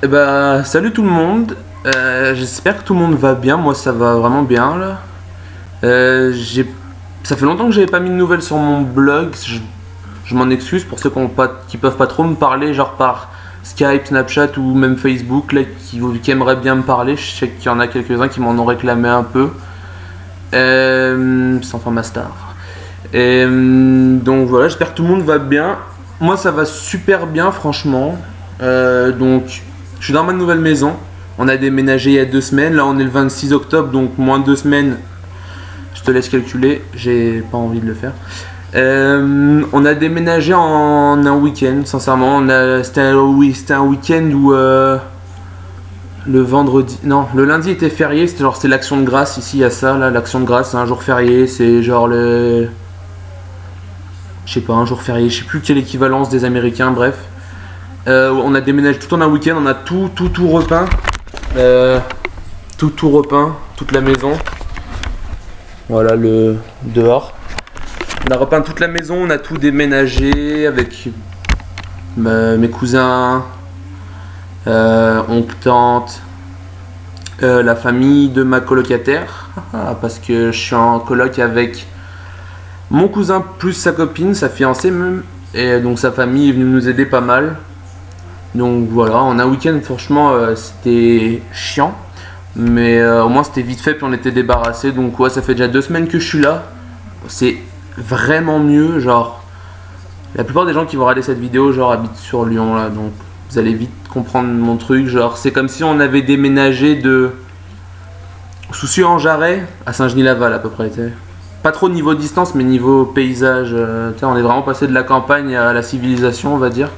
Salut tout le monde. J'espère que tout le monde va bien. Moi, ça va vraiment bien là. Ça fait longtemps que j'avais pas mis de nouvelles sur mon blog. Je m'en excuse pour ceux qui peuvent pas trop me parler, genre par Skype, Snapchat ou même Facebook, là, qui aimeraient bien me parler. Je sais qu'il y en a quelques-uns qui m'en ont réclamé un peu. Sans faire ma star. Donc voilà, j'espère que tout le monde va bien. Moi, ça va super bien, franchement. Donc, je suis dans ma nouvelle maison. On a déménagé il y a 2 semaines. Là, on est le 26 octobre, donc moins de 2 semaines. Je te laisse calculer. J'ai pas envie de le faire. On a déménagé en un week-end, sincèrement. C'était un week-end où le vendredi, non, le lundi était férié. C'est l'Action de Grâce. Ici, il y a ça. Là, l'Action de Grâce, c'est un jour férié. C'est genre je sais pas, un jour férié. Je sais plus quelle équivalence des Américains. Bref. On a déménagé tout en un week-end, on a tout repeint. Tout repeint, toute la maison. Voilà le dehors. On a repeint toute la maison, on a tout déménagé avec mes cousins, oncle, tante, la famille de ma colocataire. Parce que je suis en coloc avec mon cousin plus sa copine, sa fiancée même. Et donc sa famille est venue nous aider pas mal. Donc voilà, en un week-end, franchement, c'était chiant. Mais au moins c'était vite fait, puis on était débarrassés. Donc ouais, ça fait déjà 2 semaines que je suis là. C'est vraiment mieux. Genre, la plupart des gens qui vont regarder cette vidéo, genre, habitent sur Lyon, là. Donc vous allez vite comprendre mon truc. Genre, c'est comme si on avait déménagé de Soucy-en-Jarret à Saint-Genis-Laval, à peu près. T'sais. Pas trop niveau distance, mais niveau paysage. On est vraiment passé de la campagne à la civilisation, on va dire.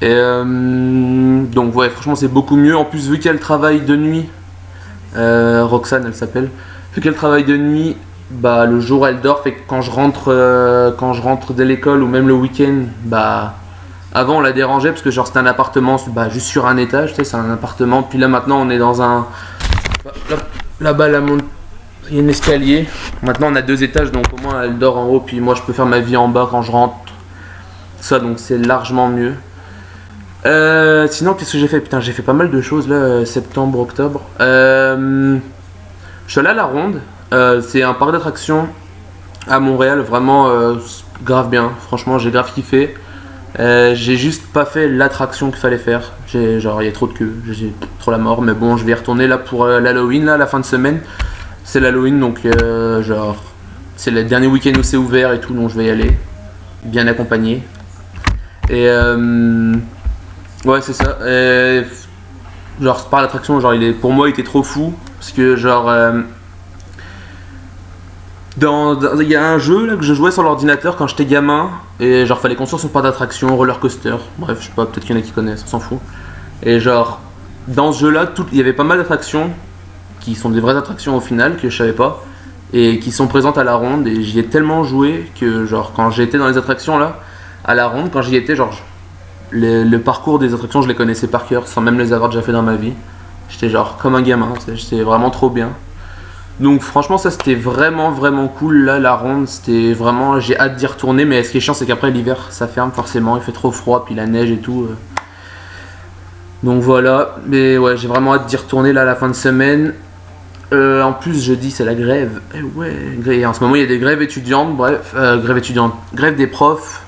Donc ouais, franchement c'est beaucoup mieux. En plus, vu qu'elle travaille de nuit, Roxane elle s'appelle, vu qu'elle travaille de nuit, bah le jour elle dort. Fait que quand je rentre de l'école ou même le week-end, bah avant on la dérangeait parce que genre c'était un appartement juste sur un étage, tu sais, c'est un appartement. Puis là maintenant on est dans un là-bas il y a un escalier. Maintenant on a 2 étages, donc au moins elle dort en haut, puis moi je peux faire ma vie en bas quand je rentre. Ça, donc c'est largement mieux. Sinon, qu'est-ce que j'ai fait? Putain, j'ai fait pas mal de choses là, septembre, octobre. Je suis allé à la Ronde. C'est un parc d'attractions à Montréal, vraiment grave bien. Franchement, j'ai grave kiffé. J'ai juste pas fait l'attraction qu'il fallait faire. Genre, il y a trop de queue, j'ai trop la mort. Mais bon, je vais y retourner là pour l'Halloween, là, la fin de semaine. C'est l'Halloween, donc genre, c'est le dernier week-end où c'est ouvert et tout, donc je vais y aller. Bien accompagné. Et ouais, c'est ça. Genre, ce parc d'attraction, genre, pour moi, il était trop fou. Parce que, genre, il y a un jeu là, que je jouais sur l'ordinateur quand j'étais gamin. Et, genre, fallait construire son parc d'attraction, roller coaster. Bref, je sais pas, peut-être qu'il y en a qui connaissent, on s'en fout. Et, genre, dans ce jeu-là, il y avait pas mal d'attractions qui sont des vraies attractions au final, que je savais pas. Et qui sont présentes à la Ronde. Et j'y ai tellement joué que, genre, quand j'étais dans les attractions là, à la Ronde, quand j'y étais, genre, le parcours des attractions, je les connaissais par cœur sans même les avoir déjà fait dans ma vie. J'étais genre comme un gamin, j'étais vraiment trop bien. Donc franchement ça c'était vraiment cool là, la Ronde, c'était vraiment, j'ai hâte d'y retourner. Mais ce qui est chiant c'est qu'après l'hiver ça ferme forcément, il fait trop froid, puis la neige et tout. Donc voilà, mais ouais, j'ai vraiment hâte d'y retourner là à la fin de semaine. En plus jeudi c'est la grève, en ce moment il y a des grèves étudiantes, bref, grève des profs.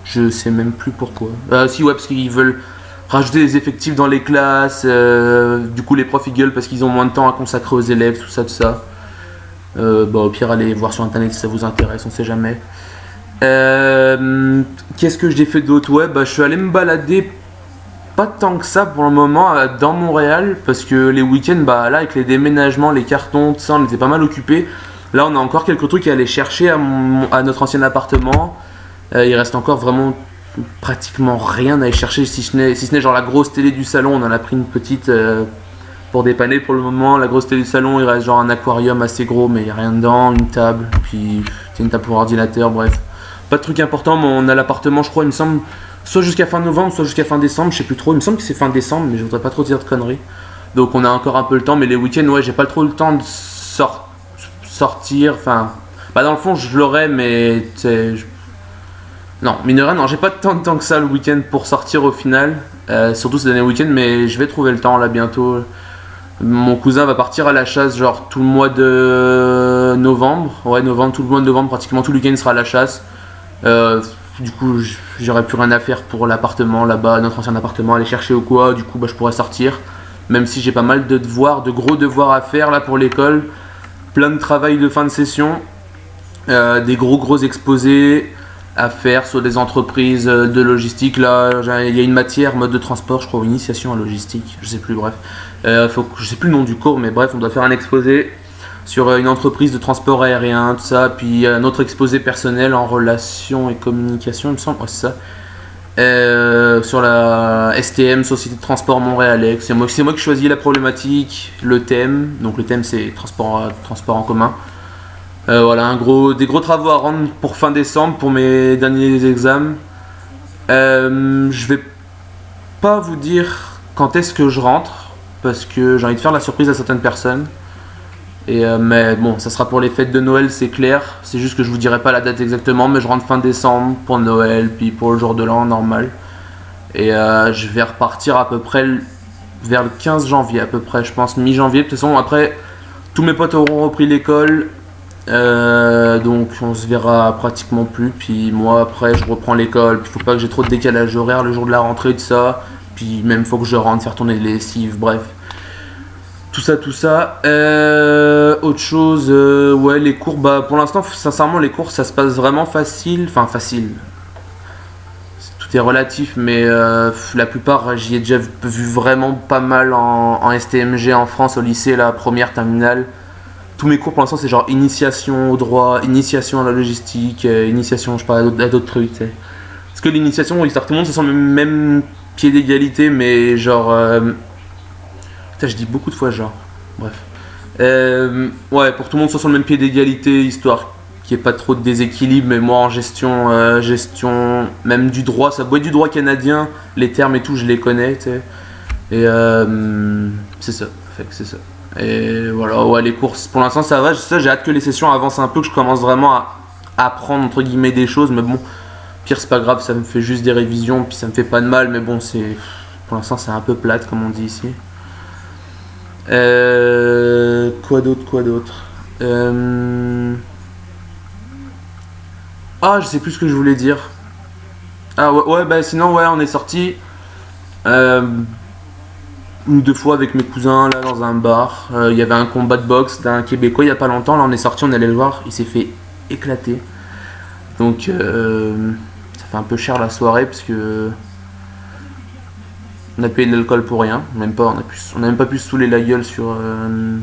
Je sais même plus pourquoi. Si, ouais, parce qu'ils veulent rajouter des effectifs dans les classes. Du coup, les profs ils gueulent parce qu'ils ont moins de temps à consacrer aux élèves, tout ça. Au pire, allez voir sur internet si ça vous intéresse, on sait jamais. Qu'est-ce que j'ai fait d'autre? Ouais, je suis allé me balader pas tant que ça pour le moment dans Montréal. Parce que les week-ends, là, avec les déménagements, les cartons, tout ça, on était pas mal occupés. Là, on a encore quelques trucs à aller chercher à notre ancien appartement. Il reste encore vraiment pratiquement rien à aller chercher, si ce n'est genre la grosse télé du salon. On en a pris une petite pour dépanner pour le moment. La grosse télé du salon, il reste genre un aquarium assez gros, mais il n'y a rien dedans, une table, puis c'est une table pour ordinateur, bref. Pas de truc important, mais on a l'appartement, je crois, il me semble, soit jusqu'à fin novembre, soit jusqu'à fin décembre, je sais plus trop. Il me semble que c'est fin décembre, mais je voudrais pas trop dire de conneries. Donc on a encore un peu le temps, mais les week-ends, ouais, j'ai pas trop le temps de sortir. Enfin, dans le fond, je l'aurais, mais tu sais. Non, mine de rien, non, j'ai pas tant de temps que ça le week-end pour sortir au final. surtout ces derniers week-ends, mais je vais trouver le temps là bientôt. Mon cousin va partir à la chasse genre tout le mois de novembre. Ouais, novembre, tout le mois de novembre, pratiquement tout le week-end sera à la chasse. Du coup, j'aurais plus rien à faire pour l'appartement là-bas, notre ancien appartement, aller chercher ou quoi. Du coup, je pourrais sortir. Même si j'ai pas mal de devoirs, de gros devoirs à faire là pour l'école. Plein de travail de fin de session. Des gros exposés à faire sur des entreprises de logistique. Là, il y a une matière, mode de transport, je crois, ou initiation à logistique, je sais plus, bref. Je sais plus le nom du cours, mais bref, on doit faire un exposé sur une entreprise de transport aérien, tout ça, puis un autre exposé personnel en relations et communication, il me semble, ouais, c'est ça. Sur la STM, Société de Transport Montréalais. C'est moi qui choisis la problématique, le thème. Donc le thème c'est transport en commun. Voilà, des gros travaux à rendre pour fin décembre pour mes derniers examens. Je vais pas vous dire quand est-ce que je rentre parce que j'ai envie de faire la surprise à certaines personnes. Mais bon, ça sera pour les fêtes de Noël, c'est clair. C'est juste que je vous dirai pas la date exactement, mais je rentre fin décembre pour Noël, puis pour le jour de l'an normal. Et je vais repartir à peu près vers le 15 janvier, à peu près, je pense, mi-janvier. De toute façon, après, tous mes potes auront repris l'école. Donc on se verra pratiquement plus. Puis moi, après, je reprends l'école. Puis faut pas que j'ai trop de décalage horaire le jour de la rentrée, de ça. Puis même, faut que je rentre faire tourner les lessives, bref. Tout ça. Autre chose, ouais, les cours, pour l'instant, sincèrement, les cours, ça se passe vraiment facile. Enfin, facile. Tout est relatif, mais la plupart, j'y ai déjà vu vraiment pas mal en STMG en France, au lycée, la première, terminale. Tous mes cours, pour l'instant, c'est genre initiation au droit, initiation à la logistique, initiation, je parle à d'autres trucs, t'sais. Parce que l'initiation, tout le monde se sent même pied d'égalité, mais genre... Putain, je dis beaucoup de fois genre. Bref. Ouais, pour tout le monde soit sur le même pied d'égalité, histoire qu'il n'y ait pas trop de déséquilibre. Mais moi, en gestion, même du droit, ça doit être du droit canadien, les termes et tout, je les connais, tu sais. Et c'est ça. Fait que c'est ça. Et voilà, ouais, les courses, pour l'instant, ça va. J'ai hâte que les sessions avancent un peu, que je commence vraiment à apprendre, entre guillemets, des choses. Mais bon, pire, c'est pas grave, ça me fait juste des révisions, puis ça me fait pas de mal. Mais bon, pour l'instant, c'est un peu plate, comme on dit ici. Quoi d'autre Ah, je sais plus ce que je voulais dire. Ah ouais, sinon ouais, on est sorti une ou deux fois avec mes cousins là dans un bar. Il y avait un combat de boxe d'un Québécois il y a pas longtemps. Là on est sorti, on allait le voir, il s'est fait éclater. Donc ça fait un peu cher la soirée parce que on a payé de l'alcool pour rien, on a même pas pu se saouler la gueule sur le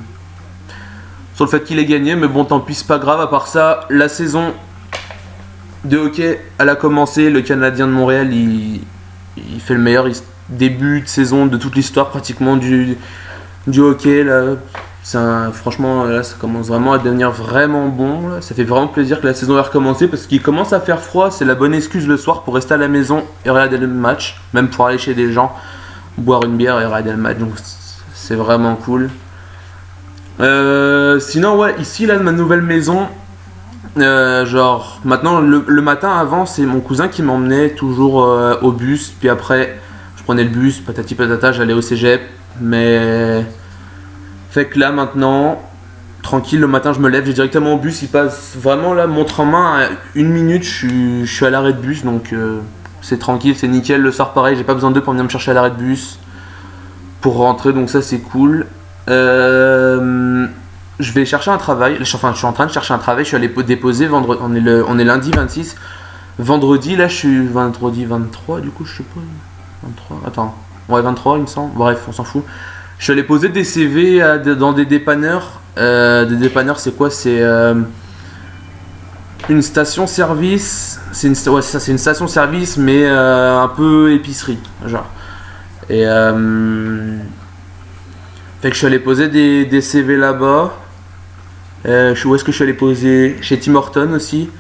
fait qu'il ait gagné, mais bon tant pis, c'est pas grave. À part ça, la saison de hockey elle a commencé, le Canadien de Montréal il fait le meilleur début de saison de toute l'histoire pratiquement du hockey là. Franchement là ça commence vraiment à devenir vraiment bon là. Ça fait vraiment plaisir que la saison ait recommencé parce qu'il commence à faire froid, c'est la bonne excuse le soir pour rester à la maison et regarder le match, même pour aller chez des gens boire une bière et regarder le match, donc c'est vraiment cool. Sinon ouais, ici là de ma nouvelle maison, genre maintenant le matin avant c'est mon cousin qui m'emmenait toujours au bus, puis après je prenais le bus, patati patata, j'allais au cégep, mais fait que là maintenant tranquille, le matin je me lève, j'ai directement au bus, il passe vraiment là montre en main à 1 minute, je suis à l'arrêt de bus, donc c'est tranquille, c'est nickel. Le soir pareil, j'ai pas besoin d'eux pour venir me chercher à l'arrêt de bus pour rentrer, donc ça c'est cool. Je vais chercher un travail, enfin je suis en train de chercher un travail, je suis allé déposer vendredi, on est lundi 26, vendredi là je suis vendredi 23 du coup je sais pas, 23, attends, ouais 23 il me semble, bref on s'en fout. Je suis allé poser des CV dans des dépanneurs, c'est quoi, c'est une station-service, c'est une station-service mais un peu épicerie, genre. Et fait que je suis allé poser des CV là-bas. Où est-ce que je suis allé poser? Chez Tim Hortons aussi.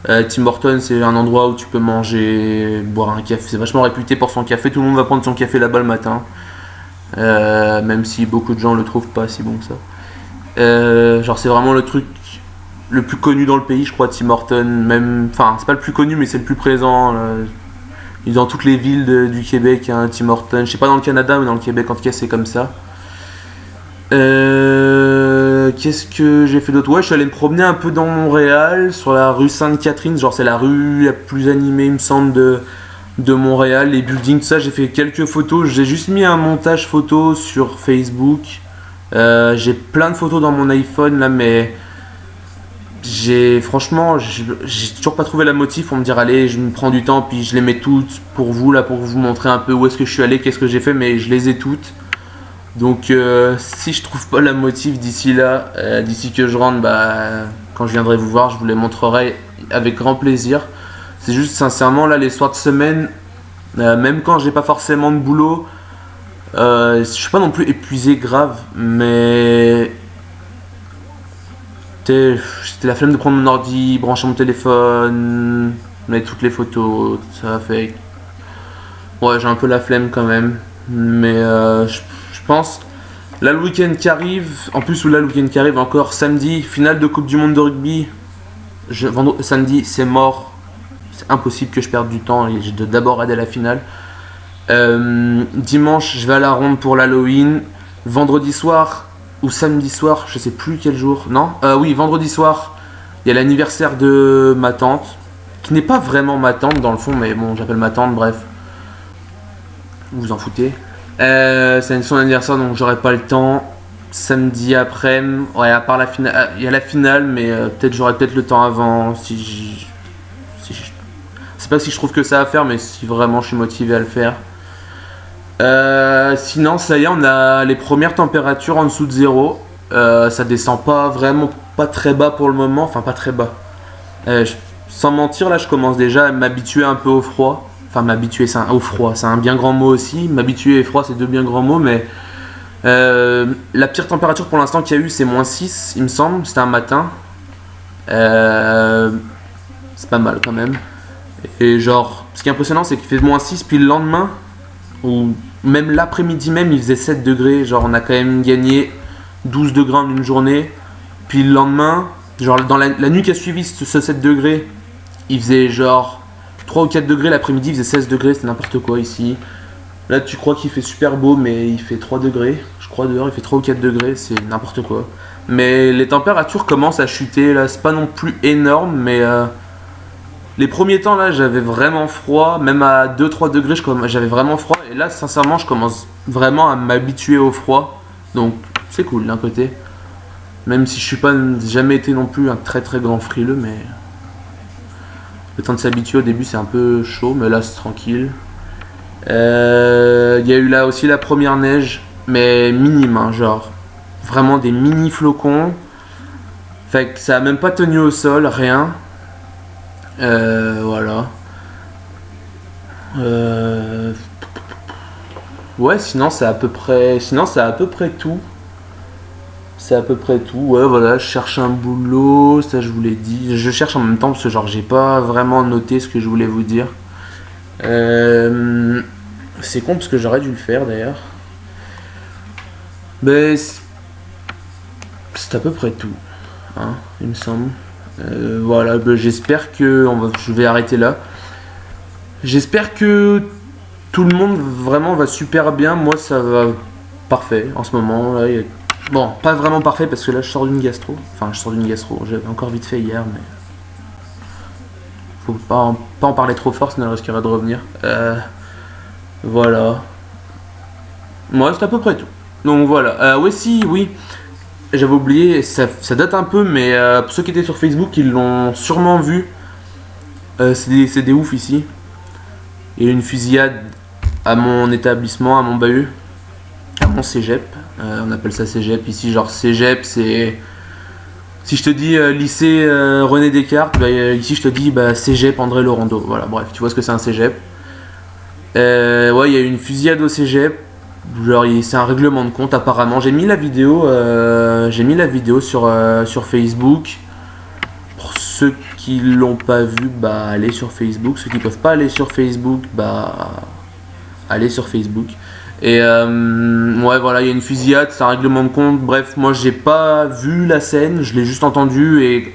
Tim Hortons c'est un endroit où tu peux manger, boire un café, c'est vachement réputé pour son café, tout le monde va prendre son café là-bas le matin. Même si beaucoup de gens le trouvent pas si bon que ça. Genre c'est vraiment le truc le plus connu dans le pays, je crois, Tim Hortons, même, enfin c'est pas le plus connu mais c'est le plus présent, Dans toutes les villes du Québec, il y a un Tim Hortons. Je sais pas dans le Canada, mais dans le Québec, en tout cas, c'est comme ça. Qu'est-ce que j'ai fait d'autre? Ouais, je suis allé me promener un peu dans Montréal, sur la rue Sainte-Catherine. Genre, c'est la rue la plus animée, il me semble, de Montréal. Les buildings, tout ça, j'ai fait quelques photos. J'ai juste mis un montage photo sur Facebook. J'ai plein de photos dans mon iPhone, là, mais... Franchement, j'ai toujours pas trouvé la motive pour me dire allez, je me prends du temps puis je les mets toutes pour vous là, pour vous montrer un peu où est-ce que je suis allé, qu'est-ce que j'ai fait, mais je les ai toutes. Donc si je trouve pas la motive d'ici là, d'ici que je rentre, bah quand je viendrai vous voir, je vous les montrerai avec grand plaisir. C'est juste sincèrement là les soirs de semaine, même quand j'ai pas forcément de boulot, je suis pas non plus épuisé grave, mais c'était la flemme de prendre mon ordi, brancher mon téléphone, mettre toutes les photos, ça fait... Ouais, j'ai un peu la flemme quand même. Mais je pense... Là, le week-end qui arrive, en plus, là, le week-end qui arrive encore, samedi, finale de Coupe du Monde de rugby. Samedi, c'est mort. C'est impossible que je perde du temps et je dois d'abord aller à la finale. Dimanche, je vais à la ronde pour l'Halloween. Vendredi soir... ou samedi soir, je sais plus quel jour, non, oui, vendredi soir, il y a l'anniversaire de ma tante, qui n'est pas vraiment ma tante dans le fond, mais bon, j'appelle ma tante, bref. Vous vous en foutez. C'est son anniversaire, donc j'aurai pas le temps. Samedi après, ouais, à part la finale, il y a la finale, mais j'aurai peut-être le temps avant, c'est pas si je trouve que ça à faire, mais si vraiment je suis motivé à le faire. Sinon, ça y est, on a les premières températures en dessous de 0. Ça descend pas vraiment, pas très bas pour le moment, enfin pas très bas. Sans mentir, là, je commence déjà à m'habituer un peu au froid. Enfin, m'habituer, au froid, c'est un bien grand mot aussi. M'habituer et froid, c'est deux bien grands mots, mais la pire température pour l'instant qu'il y a eu, c'est -6, il me semble. C'était un matin. C'est pas mal quand même. Et genre, ce qui est impressionnant, c'est qu'il fait -6, puis le lendemain, ou même l'après-midi même, il faisait 7 degrés. Genre, on a quand même gagné 12 degrés en une journée. Puis le lendemain, genre dans la nuit qui a suivi ce 7 degrés, il faisait genre 3 ou 4 degrés. L'après-midi, il faisait 16 degrés. C'est n'importe quoi ici. Là, tu crois qu'il fait super beau, mais il fait 3 degrés. Je crois dehors, il fait 3 ou 4 degrés. C'est n'importe quoi. Mais les températures commencent à chuter. Là, c'est pas non plus énorme, mais... les premiers temps, là, j'avais vraiment froid. Même à 2-3 degrés, j'avais vraiment froid. Et là, sincèrement, je commence vraiment à m'habituer au froid. Donc, c'est cool d'un côté. Même si je suis pas jamais été non plus un très très grand frileux, mais... le temps de s'habituer au début, c'est un peu chaud. Mais là, c'est tranquille. Il y a eu là aussi la première neige. Mais minime, hein, genre. Vraiment des mini flocons. Fait que ça a même pas tenu au sol, rien. Voilà. Ouais, sinon c'est à peu près tout. C'est à peu près tout. Ouais, voilà, je cherche un boulot, ça je vous l'ai dit. Je cherche en même temps parce que genre j'ai pas vraiment noté ce que je voulais vous dire. C'est con parce que j'aurais dû le faire d'ailleurs. Mais c'est à peu près tout, hein, il me semble. Voilà, j'espère que je vais arrêter là. J'espère que tout le monde vraiment va super bien. Moi, ça va parfait en ce moment. Là, bon, pas vraiment parfait parce que là, je sors d'une gastro. Enfin, je sors d'une gastro. J'avais encore vite fait hier, mais faut pas en parler trop fort, sinon elle risquerait de revenir. Voilà. Moi, c'est à peu près tout. Donc voilà. Oui. J'avais oublié, ça date un peu, mais pour ceux qui étaient sur Facebook, ils l'ont sûrement vu. C'est des oufs ici. Il y a eu une fusillade à mon établissement, à mon bahut, à mon cégep. On appelle ça cégep ici. Genre cégep, c'est... Si je te dis lycée René Descartes, ici je te dis cégep André Laurando. Voilà, bref, tu vois ce que c'est un cégep. Ouais, il y a eu une fusillade au cégep. Genre, c'est un règlement de compte apparemment. J'ai mis la vidéo sur Facebook. Pour ceux qui l'ont pas vu, allez sur Facebook. Ceux qui peuvent pas aller sur Facebook, allez sur Facebook. Et ouais, voilà, il y a une fusillade, c'est un règlement de compte. Bref, moi j'ai pas vu la scène, je l'ai juste entendu et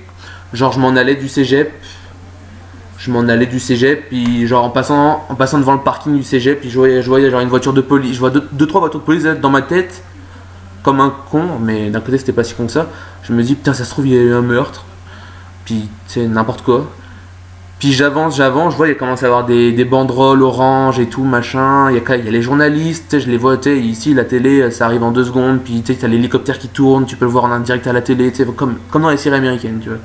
genre je m'en allais du cégep. je m'en allais du cégep, puis genre en passant devant le parking du cégep, puis je voyais genre une voiture de police, je vois deux trois voitures de police dans ma tête, comme un con, mais d'un côté c'était pas si con que ça. Je me dis putain, ça se trouve il y a eu un meurtre, puis c'est n'importe quoi. Puis j'avance, je vois il commence à y avoir des banderoles orange et tout machin, il y a les journalistes, je les vois, ici la télé ça arrive en 2 secondes, puis t'as l'hélicoptère qui tourne, tu peux le voir en direct à la télé, comme dans les séries américaines, tu vois.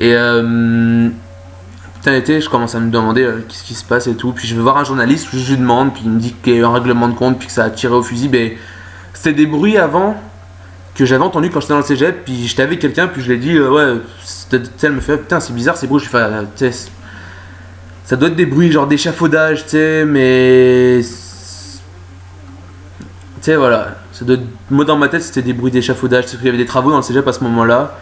Et putain, je commence à me demander qu'est-ce qui se passe et tout. Puis je vais voir un journaliste, je lui demande, puis il me dit qu'il y a eu un règlement de compte, puis que ça a tiré au fusil. Mais c'était des bruits avant que j'avais entendu quand j'étais dans le cégep. Puis j'étais avec quelqu'un, puis je lui ai dit, ouais, elle me fait, putain, c'est bizarre ces bruits. Je fais, ça doit être des bruits genre d'échafaudage, tu sais, mais. Tu sais, voilà. Moi dans ma tête, c'était des bruits d'échafaudage, parce qu'il y avait des travaux dans le cégep à ce moment-là.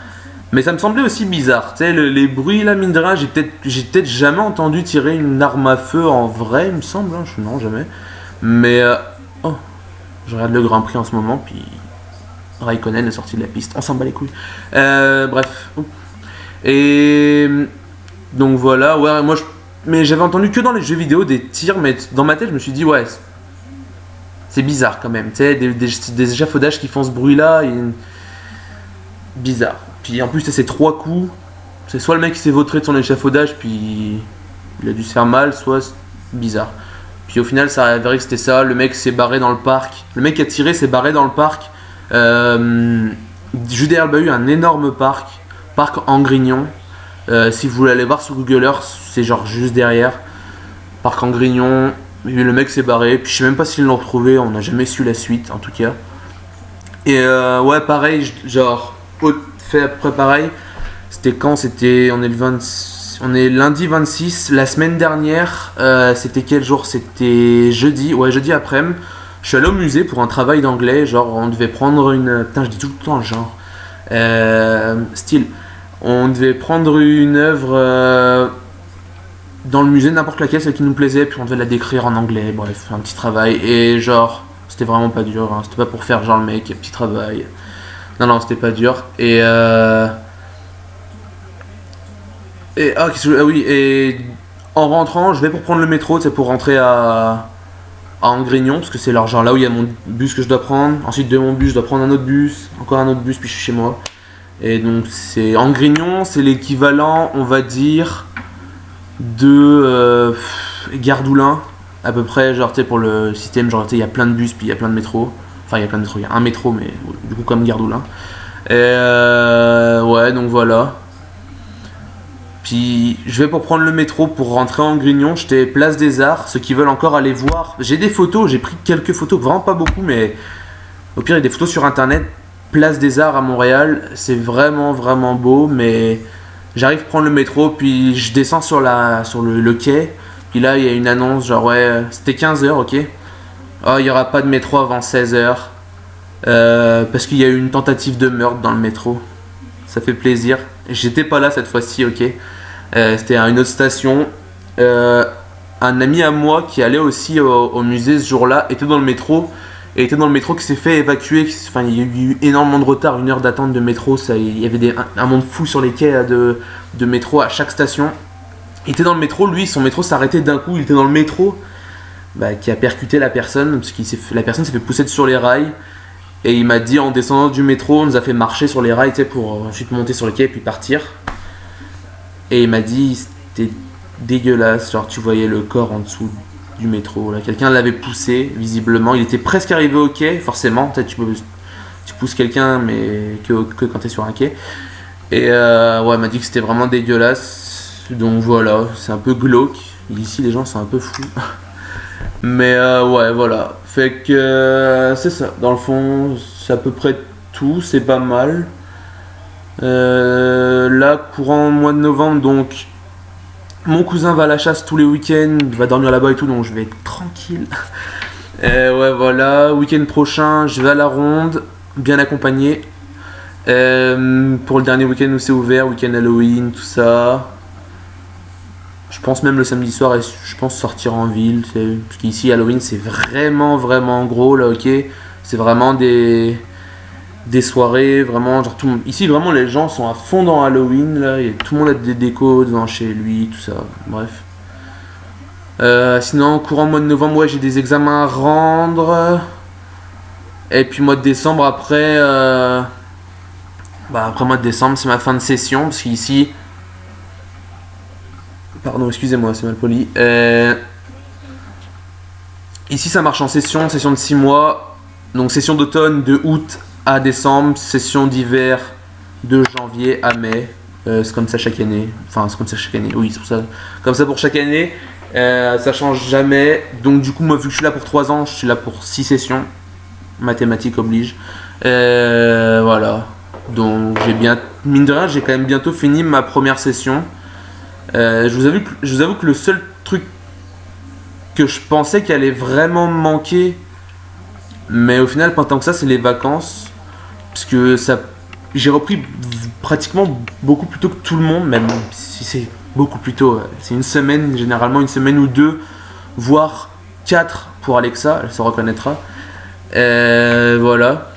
Mais ça me semblait aussi bizarre, tu sais, les bruits là, mine de rien, j'ai peut-être jamais entendu tirer une arme à feu en vrai, il me semble, hein. Non, jamais. Mais, oh, je regarde le Grand Prix en ce moment, puis Raikkonen est sorti de la piste, on s'en bat les couilles. Bref. Et donc voilà, ouais, mais j'avais entendu que dans les jeux vidéo des tirs, mais dans ma tête, je me suis dit, ouais, c'est bizarre quand même, tu sais, des échafaudages qui font ce bruit là, bizarre. Puis en plus, c'est 3 coups. C'est soit le mec qui s'est vautré de son échafaudage, puis il a dû se faire mal, soit c'est bizarre. Puis au final, ça a avéré que c'était ça. Le mec s'est barré dans le parc. Le mec qui a tiré s'est barré dans le parc. Juste derrière le bahut, un énorme parc en Grignon. Si vous voulez aller voir sur Google Earth, c'est genre juste derrière. Parc en Grignon. Le mec s'est barré. Puis je sais même pas s'ils l'ont retrouvé. On n'a jamais su la suite, en tout cas. Et ouais, pareil, genre. Fait à peu près pareil. C'était quand? On est lundi 26. La semaine dernière, c'était quel jour? C'était jeudi. Ouais, jeudi après-midi. Je suis allé au musée pour un travail d'anglais. Genre, on devait prendre une. Putain, je dis tout le temps genre. Style. On devait prendre une œuvre dans le musée, n'importe laquelle, celle qui nous plaisait. Puis on devait la décrire en anglais. Bref, un petit travail. Et genre, c'était vraiment pas dur. Hein. C'était pas pour faire genre le mec, un petit travail. Non, c'était pas dur. Et oui, et en rentrant, je vais pour prendre le métro, c'est pour rentrer à Angrignon, parce que c'est genre là où il y a mon bus que je dois prendre. Ensuite de mon bus, je dois prendre un autre bus, encore un autre bus, puis je suis chez moi. Et donc c'est Angrignon, c'est l'équivalent, on va dire, de Gardoulin, à peu près, genre tu sais, pour le système, genre tu sais, il y a plein de bus, puis il y a plein de métros. Enfin, il y a plein de métros, il y a un métro, mais du coup, comme Gardoulin. Et ouais, donc voilà. Puis, je vais pour prendre le métro pour rentrer en Grignon. J'étais place des Arts. Ceux qui veulent encore aller voir. J'ai des photos, j'ai pris quelques photos, vraiment pas beaucoup, mais au pire, il y a des photos sur internet. Place des Arts à Montréal. C'est vraiment, vraiment beau, mais j'arrive prendre le métro, puis je descends sur le quai. Puis là, il y a une annonce, genre, ouais, c'était 15h, ok. Oh, il n'y aura pas de métro avant 16h. Parce qu'il y a eu une tentative de meurtre dans le métro. Ça fait plaisir. J'étais pas là cette fois-ci, ok. C'était à une autre station. Un ami à moi qui allait aussi au musée ce jour-là était dans le métro. Et était dans le métro qui s'est fait évacuer. Enfin, il y a eu énormément de retard, 1 heure d'attente de métro. Il y avait un monde fou sur les quais de métro à chaque station. Il était dans le métro, lui, son métro s'arrêtait d'un coup. Il était dans le métro. Qui a percuté la personne, parce que la personne s'est fait pousser sur les rails, et il m'a dit en descendant du métro, on nous a fait marcher sur les rails pour ensuite monter sur le quai et puis partir. Et il m'a dit c'était dégueulasse, genre tu voyais le corps en dessous du métro, là. Quelqu'un l'avait poussé visiblement, il était presque arrivé au quai, forcément, tu pousses quelqu'un mais que quand t'es sur un quai. Et ouais, il m'a dit que c'était vraiment dégueulasse, donc voilà, c'est un peu glauque, ici les gens sont un peu fous. Mais ouais, voilà. Fait que c'est ça. Dans le fond, c'est à peu près tout. C'est pas mal. Là, courant mois de novembre, donc mon cousin va à la chasse tous les week-ends. Il va dormir là-bas et tout, donc je vais être tranquille. Ouais, voilà. Week-end prochain, je vais à la ronde, bien accompagné. Pour le dernier week-end où c'est ouvert, week-end Halloween, tout ça. Je pense même le samedi soir, et je pense sortir en ville, parce qu'ici Halloween c'est vraiment vraiment gros là, ok. C'est vraiment des des soirées, vraiment, genre ici vraiment les gens sont à fond dans Halloween, là, et tout le monde a des décos devant chez lui, tout ça, bref. Sinon, courant mois de novembre, ouais, j'ai des examens à rendre. Et puis mois de décembre, après mois de décembre, c'est ma fin de session, parce qu'ici... Pardon, excusez-moi, c'est mal poli. Ici, ça marche en session de 6 mois. Donc session d'automne de août à décembre, session d'hiver de janvier à mai. C'est comme ça chaque année. Enfin, c'est comme ça chaque année, oui, c'est pour ça. Comme ça pour chaque année. Ça change jamais. Donc du coup, moi, vu que je suis là pour 3 ans, je suis là pour 6 sessions. Mathématiques oblige. Voilà. Donc mine de rien, j'ai quand même bientôt fini ma première session. Je vous avoue que le seul truc que je pensais qu'il allait vraiment me manquer, mais au final pas tant que ça, c'est les vacances, parce que j'ai repris pratiquement beaucoup plus tôt que tout le monde, même si c'est beaucoup plus tôt. C'est une semaine, généralement une semaine ou 2, voire 4 pour Alexa, elle se reconnaîtra. Voilà.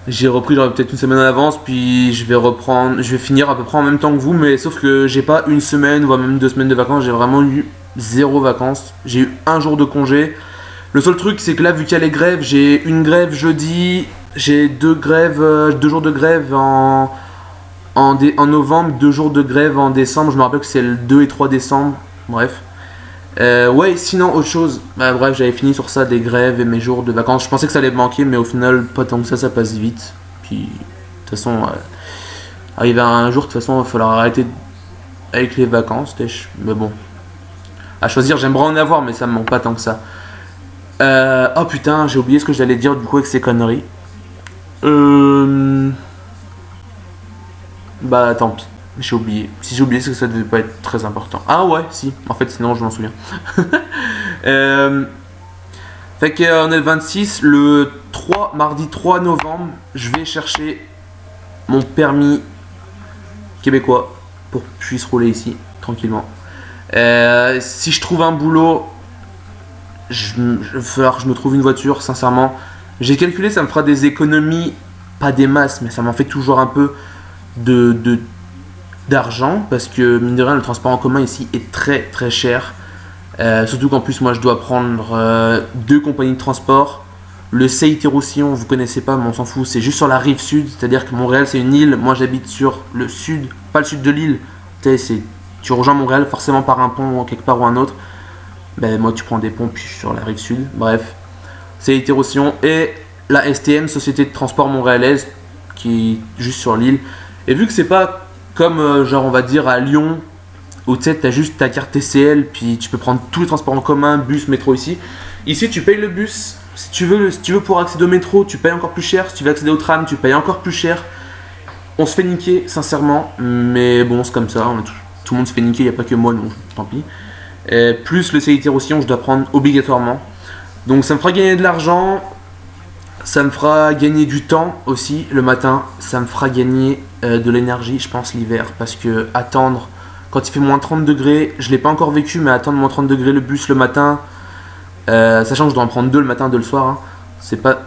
J'ai repris peut-être une semaine en avance, puis je vais finir à peu près en même temps que vous, mais sauf que j'ai pas une semaine, voire même 2 semaines de vacances, j'ai vraiment eu 0 vacances. J'ai eu 1 jour de congé. Le seul truc, c'est que là, vu qu'il y a les grèves, j'ai une grève jeudi, j'ai 2 jours de grève en novembre, 2 jours de grève en décembre. Je me rappelle que c'est le 2 et 3 décembre, bref. Ouais, sinon autre chose, bref, j'avais fini sur ça, des grèves et mes jours de vacances. Je pensais que ça allait me manquer, mais au final, pas tant que ça passe vite. Puis, de toute façon, arriver à un jour, de toute façon, il va falloir arrêter avec les vacances. Mais bon, à choisir, j'aimerais en avoir, mais ça me manque pas tant que ça. Oh putain, j'ai oublié ce que j'allais dire du coup avec ces conneries. Bah tant pis. J'ai oublié. Si j'ai oublié, c'est que ça devait pas être très important. Ah ouais, si. En fait, sinon, je m'en souviens. Fait qu'on est le 26. Mardi 3 novembre, je vais chercher mon permis québécois pour que je puisse rouler ici, tranquillement. Si je trouve un boulot, il va falloir que je me trouve une voiture, sincèrement. J'ai calculé, ça me fera des économies, pas des masses, mais ça m'en fait toujours un peu d'argent, parce que mine de rien le transport en commun ici est très très cher, surtout qu'en plus moi je dois prendre 2 compagnies de transport. Le CIT-Roussillon, vous connaissez pas, mais on s'en fout, c'est juste sur la rive sud, c'est-à-dire que Montréal c'est une île, moi j'habite sur le sud, pas le sud de l'île, tu rejoins Montréal forcément par un pont quelque part ou un autre. Ben moi tu prends des ponts puis je suis sur la rive sud, bref. CIT-Roussillon et la STM, Société de Transport Montréalaise, qui est juste sur l'île. Et vu que c'est pas comme genre on va dire à Lyon, où tu sais t'as juste ta carte TCL, puis tu peux prendre tous les transports en commun, bus, métro ici. Ici tu payes le bus, si tu veux pour accéder au métro, tu payes encore plus cher. Si tu veux accéder au tram, tu payes encore plus cher. On se fait niquer sincèrement, mais bon c'est comme ça, tout le monde se fait niquer, il n'y a pas que moi, donc tant pis. Plus le CIT-Roussillon, je dois prendre obligatoirement. Donc ça me fera gagner de l'argent, ça me fera gagner du temps aussi le matin, ça me fera gagner de l'énergie, je pense, l'hiver, parce que attendre quand il fait moins 30 degrés, je l'ai pas encore vécu, mais attendre moins 30 degrés le bus le matin, sachant que je dois en prendre 2 le matin, 2 le soir, hein, c'est pas...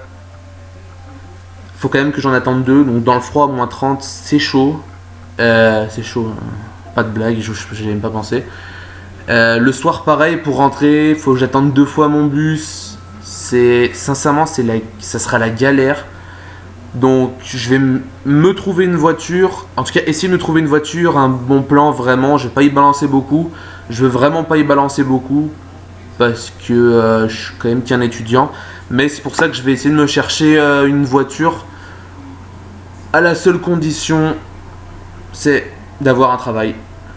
Faut quand même que j'en attende 2, donc dans le froid, moins 30, c'est chaud. C'est chaud, hein. Pas de blague, je n'ai même pas pensé. Le soir, pareil, pour rentrer, faut que j'attende 2 fois mon bus. Sincèrement, ça sera la galère. Donc, je vais me trouver une voiture. En tout cas, essayer de me trouver une voiture, un bon plan, vraiment. Je vais pas y balancer beaucoup. Je veux vraiment pas y balancer beaucoup. Parce que je suis quand même qu'un étudiant. Mais c'est pour ça que je vais essayer de me chercher une voiture. À la seule condition, c'est d'avoir un travail.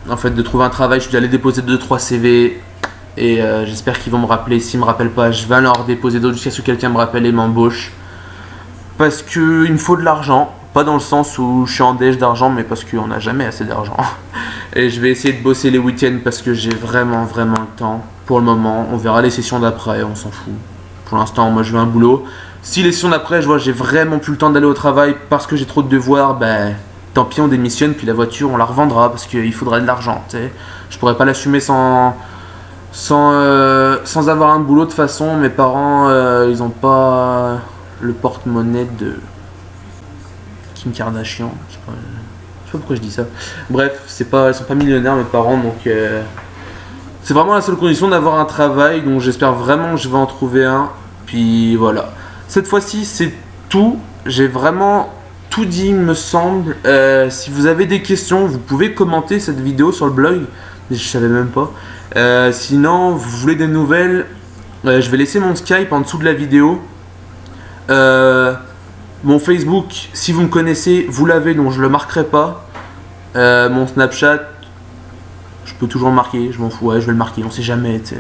En fait, de trouver un travail, je suis allé déposer 2-3 CV et j'espère qu'ils vont me rappeler. S'ils me rappellent pas, je vais leur déposer d'autres jusqu'à ce que quelqu'un me rappelle et m'embauche. Parce qu'il me faut de l'argent, pas dans le sens où je suis en déj d'argent, mais parce qu'on n'a jamais assez d'argent. Et je vais essayer de bosser les week-ends parce que j'ai vraiment le temps. Pour le moment, on verra les sessions d'après, on s'en fout. Pour l'instant, moi je veux un boulot. Si les sessions d'après, je vois j'ai vraiment plus le temps d'aller au travail parce que j'ai trop de devoirs, ben... tant pis, on démissionne, puis la voiture, on la revendra parce qu'il faudrait de l'argent. Je pourrais pas l'assumer sans avoir un boulot de toute façon. Mes parents, ils ont pas le porte-monnaie Kim Kardashian. Je sais pas pourquoi je dis ça. Bref, ils sont pas millionnaires mes parents, donc c'est vraiment la seule condition d'avoir un travail, donc j'espère vraiment que je vais en trouver un. Puis voilà. Cette fois-ci, c'est tout. J'ai vraiment tout dit, il me semble. Si vous avez des questions, vous pouvez commenter cette vidéo sur le blog. Je savais même pas. Sinon, vous voulez des nouvelles, je vais laisser mon Skype en dessous de la vidéo. Mon Facebook, si vous me connaissez, vous l'avez, donc je le marquerai pas. Mon Snapchat, je peux toujours le marquer, je m'en fous, ouais, je vais le marquer, on sait jamais. T'sais.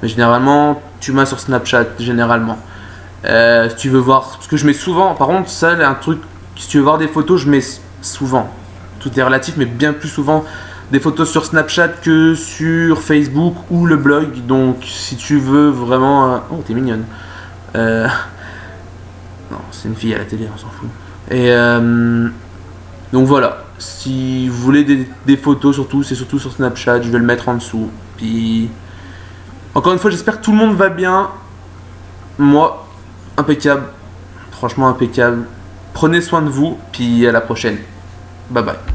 Mais généralement, tu m'as sur Snapchat, généralement. Si tu veux voir, parce que je mets souvent, par contre, ça, un truc, si tu veux voir des photos, je mets souvent. Tout est relatif, mais bien plus souvent des photos sur Snapchat que sur Facebook ou le blog. Donc, si tu veux vraiment. Oh, t'es mignonne. Non, c'est une fille à la télé, on s'en fout. Et donc voilà. Si vous voulez des photos, c'est surtout sur Snapchat. Je vais le mettre en dessous. Puis, encore une fois, j'espère que tout le monde va bien. Moi, impeccable. Franchement, impeccable. Prenez soin de vous. Puis à la prochaine. Bye bye.